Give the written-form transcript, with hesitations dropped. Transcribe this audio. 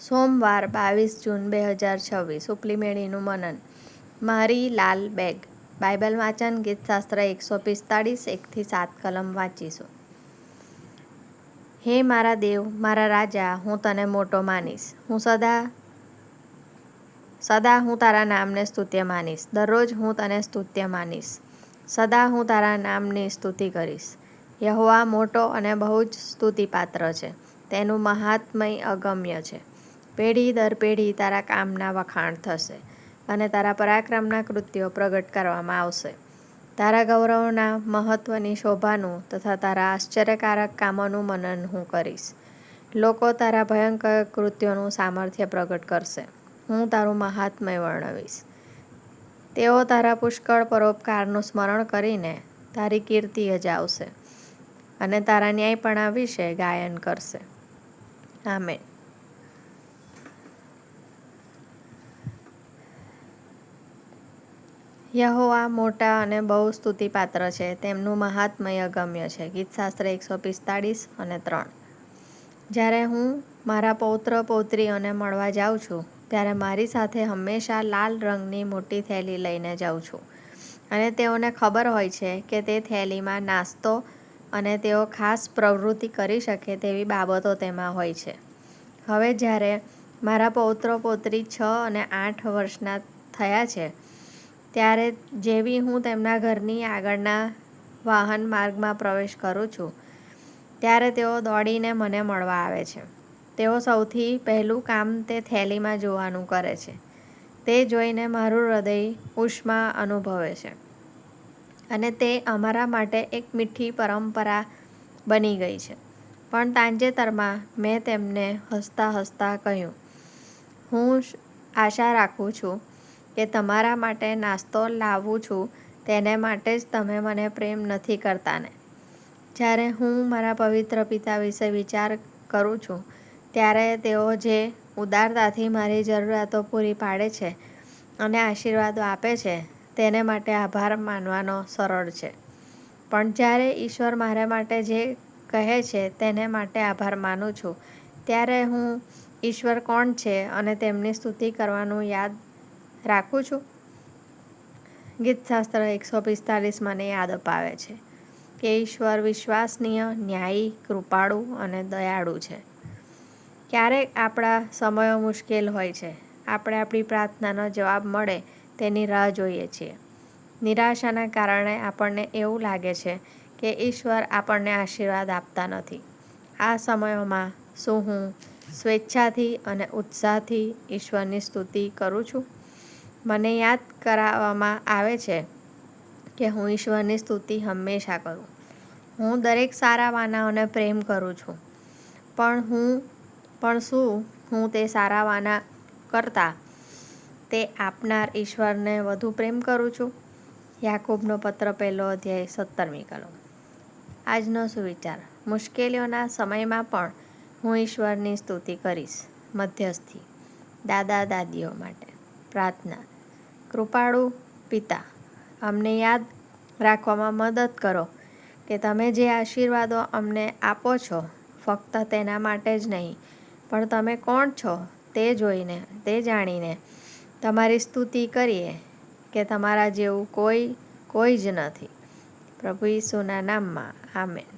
સોમવાર 22 જૂન 2026 ઉપલી મેળીનું મનન. મારી લાલ બેગ. બાઇબલ વાંચન ગીતશાસ્ત્ર 145 1-7 કલમ વાંચીશું. હે મારા દેવ, મારા રાજા, હું તને મોટો માનીશ. સદા હું તારા નામને સ્તુત્ય માનીશ. દરરોજ હું તને સ્તુત્ય માનીશ. સદા હું તારા નામની સ્તુતિ કરીશ. યહોવા મોટો અને બહુ જ સ્તુતિપાત્ર છે. તેનું મહાત્મય અગમ્ય છે. પેઢી દર પેઢી તારા કામના વખાણ થશે અને તારા પરાક્રમના કૃત્યો પ્રગટ કરવામાં આવશે. તારા ગૌરવના મહત્વની શોભાનું તથા તારા આશ્ચર્યકારક કામોનું મનન હું કરીશ. લોકો તારા ભયંકર કૃત્યોનું સામર્થ્ય પ્રગટ કરશે. હું તારું મહાત્મય વર્ણવીશ. તેઓ તારા પુષ્કળ પરોપકારનું સ્મરણ કરીને તારી કીર્તિ અજાવશે અને તારા ન્યાયપણા વિશે ગાયન કરશે. આમેન. યહોવા મોટા અને બહુ સ્તુતિપાત્ર છે. તેમનું મહાત્મય અગમ્ય છે. ગીતશાસ્ત્ર 145 અને 3. જ્યારે હું મારા પૌત્ર પૌત્રીઓને મળવા જાઉં છું ત્યારે મારી સાથે હંમેશા લાલ રંગની મોટી થેલી લઈને જાઉં છું અને તેઓને ખબર હોય છે કે તે થેલીમાં નાસ્તો અને તેઓ ખાસ પ્રવૃત્તિ કરી શકે તેવી બાબતો તેમાં હોય છે. હવે જ્યારે મારા પૌત્ર પૌત્રી 6 અને 8 વર્ષના થયા છે ત્યારે જેવી હું તેમના ઘરની આગળના વાહન માર્ગમાં પ્રવેશ કરું છું ત્યારે તેઓ દોડીને મને મળવા આવે છે. તેઓ સૌથી પહેલું કામ તે થેલીમાં જોવાનું કરે છે. તે જોઈને મારું હૃદય ઉષ્મા અનુભવે છે અને તે અમારા માટે એક મીઠી પરંપરા બની ગઈ છે. પણ તાજેતરમાં મેં તેમને હસતા હસતા કહ્યું, હું આશા રાખું છું કે તમારા માટે નાસ્તો લાવું છું તેને માટે જ તમે મને પ્રેમ નથી કરતા ને? જ્યારે હું મારા પવિત્ર પિતા વિશે વિચાર કરું છું ત્યારે તેઓ જે ઉદારતાથી મારી જરૂરિયાતો પૂરી પાડે છે અને આશીર્વાદો આપે છે તેને માટે આભાર માનવાનો સરળ છે. પણ જ્યારે ઈશ્વર મારા માટે જે કહે છે તેને માટે આભાર માનું છું ત્યારે હું ઈશ્વર કોણ છે અને તેમની સ્તુતિ કરવાનું યાદ રાખું છું. ગીતશાસ્ત્ર 145 મને યાદ અપાવે છે કે ઈશ્વર વિશ્વસનીય, ન્યાયી, કૃપાળુ અને દયાળુ છે. ક્યારેક આપણા સમયો મુશ્કેલ હોય છે. આપણે આપણી પ્રાર્થનાનો જવાબ મળે તેની રાહ જોઈએ છીએ. નિરાશાના કારણે આપણને એવું લાગે છે કે ઈશ્વર આપણને આશીર્વાદ આપતા નથી. આ સમયોમાં શું હું સ્વેચ્છાથી અને ઉત્સાહથી ઈશ્વરની સ્તુતિ કરું છું? મને યાદ કરાવવામાં આવે છે કે હું ઈશ્વરની સ્તુતિ હંમેશા કરું. હું દરેક સારા વાનાઓને પ્રેમ કરું છું. પણ શું હું તે સારા વાના કરતાં તે આપનાર ઈશ્વરને વધુ પ્રેમ કરું છું? યાકૂબનો પત્ર 1 અધ્યાય 17મી કલમ. આજનો સુવિચાર. મુશ્કેલીઓના સમયમાં પણ હું ઈશ્વરની સ્તુતિ કરીશ. મધ્યસ્થી. દાદા દાદીઓ માટે પ્રાર્થના. કૃપાળુ પિતા, અમને યાદ રાખવામાં મદદ કરો કે તમે જે આશીર્વાદો અમને આપો છો ફક્ત તેના માટે જ નહીં પણ તમે કોણ છો તે જાણીને તમારી સ્તુતિ કરીએ કે તમારા જેવું કોઈ જ નથી. પ્રભુ ઈસુના નામમાં. આમેન.